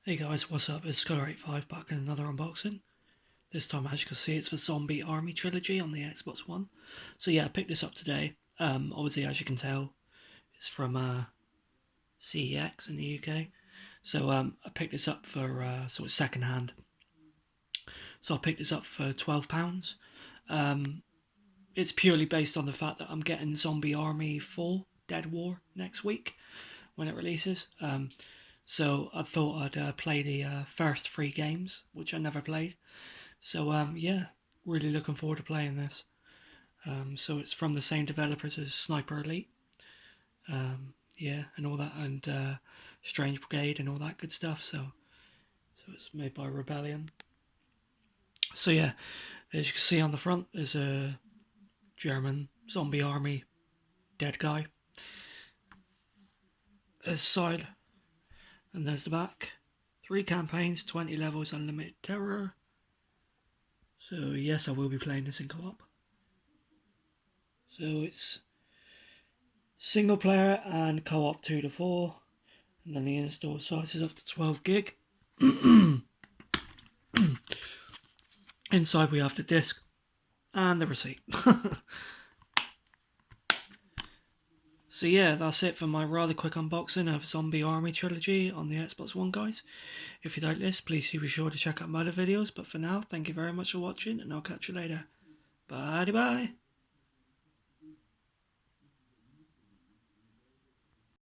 Hey guys, what's up? It's Scholar85 back in another unboxing. This time, as you can see, it's the Zombie Army Trilogy on the Xbox One. So yeah, I picked this up today. Obviously, as you can tell, it's from CEX in the UK. So I picked this up for sort of second hand. So I picked this up for £12. It's purely based on the fact that I'm getting Zombie Army 4 Dead War next week when it releases. So I thought I'd play the first 3 games, which I never played. So yeah, really looking forward to playing this. So it's from the same developers as Sniper Elite, yeah, and all that, and Strange Brigade and all that good stuff. So it's made by Rebellion. So yeah, as you can see on the front, there's a German zombie army dead guy. There's the side, and there's the back. 3 campaigns, 20 levels, unlimited terror. So yes, I will be playing this in co-op. So it's single player and co-op 2 to 4, and then the install size is up to 12 gig. Inside we have the disc and the receipt. So yeah, that's it for my rather quick unboxing of Zombie Army Trilogy on the Xbox One, guys. If you like this, please be sure to check out my other videos, but for now, thank you very much for watching, and I'll catch you later. Bye bye.